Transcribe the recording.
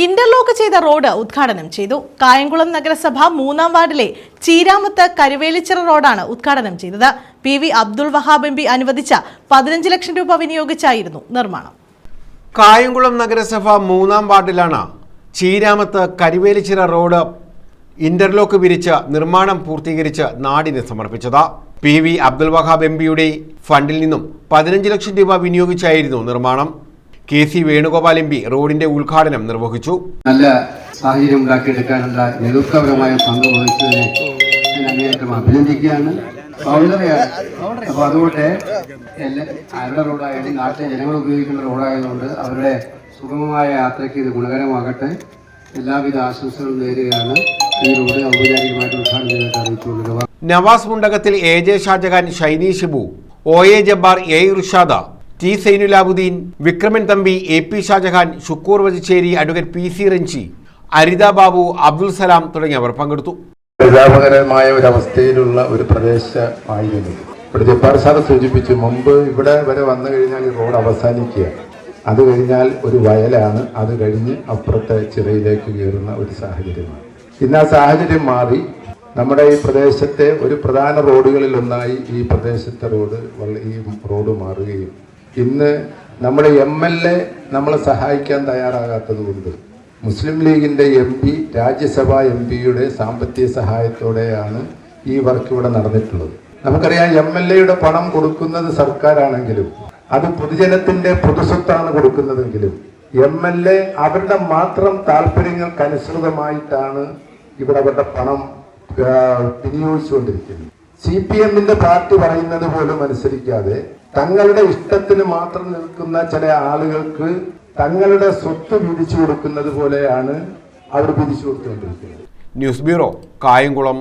Interlock ചെയ്ത road ഉദ്ഘാടനം ചെയ്തു. കായംകുളം നഗരസഭ 3-ാം വാർഡിലെ ചീരാമത്ത് കരുവേലിച്ചിറ റോഡാണ് ഉദ്ഘാടനം ചെയ്തത്. PV അബ്ദുൾ വഹാബ് MP അനുവദിച്ച 15 ലക്ഷം രൂപ വിനിയോഗിച്ചായിരുന്നു നിർമ്മാണം. കായംകുളം നഗരസഭ 3-ാം വാർഡിലാണ് ചീരാമത്ത് കരുവേലിച്ചിറ റോഡ് ഇന്റർലോക്ക് വിരിച്ച് നിർമ്മാണം പൂർത്തീകരിച്ച് നാടിന് സമർപ്പിച്ചത്. PV അബ്ദുൾ വഹാബ് MPയുടെ ഫണ്ടിൽ നിന്നും 15 ലക്ഷം രൂപ വിനിയോഗിച്ചായിരുന്നു നിർമ്മാണം. KC വേണുഗോപാൽ MP റോഡിന്റെ ഉദ്ഘാടനം നിർവഹിച്ചു. നല്ല സാഹചര്യം ഉണ്ടാക്കിയെടുക്കാനുള്ള നേതൃത്വപരമായ പങ്ക് വഹിച്ചതിനെ ഞാൻ അങ്ങേയറ്റം അഭിനന്ദിക്കുകയാണ്. അപ്പോൾ അതുകൊണ്ട് അവരുടെ റോഡായാലും നാട്ടിലെ ജനങ്ങൾ ഉപയോഗിക്കുന്ന റോഡായതുകൊണ്ട് അവരുടെ സുഗമമായ യാത്രയ്ക്ക് ഇത് ഗുണകരമാകട്ടെ. എല്ലാവിധ ആശംസകളും നേരുകയാണ്. ഈ റോഡ് ഔപചാരികമായിട്ട് ഉദ്ഘാടനം ചെയ്തിട്ട് അറിയിച്ചുകൊള്ളുക. Navas Mundakathil AJ Shajahan, Shiny Shibu, OA Jabbar, A Irshada, T Sainulabdeen, Vikraman Thampi, AP Shajahan, Shukkur Vajicheri, advocate PC Ranji, Aritha Babu, Abdul Salam തുടങ്ങിയവർ പങ്കെടുത്തു. പരിതാപകരമായ ഒരവസ്ഥയിലുള്ള ഒരു പ്രദേശമായിരുന്നു. ഇവിടെ ജബ്ബാർ സാർ സൂചിപ്പിച്ചു, മുമ്പ് ഇവിടെ വരെ വന്നു കഴിഞ്ഞാൽ ഈ റോഡ് അവസാനിക്കുക, അത് കഴിഞ്ഞാൽ ഒരു വയലാണ്, അത് കഴിഞ്ഞ് അപ്പുറത്തെ ചിറയിലേക്ക് കയറുന്ന ഒരു സാഹചര്യമാണ്. ഇന്ന് ആ സാഹചര്യം മാറി നമ്മുടെ ഈ പ്രദേശത്തെ ഒരു പ്രധാന റോഡുകളിൽ ഒന്നായി ഈ പ്രദേശത്തെ റോഡ് മാറുകയും ഇന്ന് നമ്മുടെ MLA നമ്മളെ സഹായിക്കാൻ തയ്യാറാകാത്തത് കൊണ്ട് മുസ്ലിം ലീഗിൻ്റെ MP, രാജ്യസഭാ MPയുടെ സാമ്പത്തിക സഹായത്തോടെയാണ് ഈ വർക്ക് ഇവിടെ നടന്നിട്ടുള്ളത്. നമുക്കറിയാം, MLAയുടെ പണം കൊടുക്കുന്നത് സർക്കാരാണെങ്കിലും അത് പൊതുജനത്തിന്റെ പൊതുസ്വത്താണ് കൊടുക്കുന്നതെങ്കിലും MLA അവരുടെ മാത്രം താല്പര്യങ്ങൾക്കനുസൃതമായിട്ടാണ് ഇവിടെ അവരുടെ പണം വിനിയോഗിച്ചുകൊണ്ടിരിക്കുന്നത്. CPMന്റെ പാർട്ടി പറയുന്നത് പോലും അനുസരിക്കാതെ തങ്ങളുടെ ഇഷ്ടത്തിന് മാത്രം നിൽക്കുന്ന ചില ആളുകൾക്ക് തങ്ങളുടെ സ്വത്ത് പിരിച്ചു കൊടുക്കുന്നത് പോലെയാണ് അവർ പിരിച്ചു കൊടുത്തുകൊണ്ടിരിക്കുന്നത്. News bureau, Kayamkulam.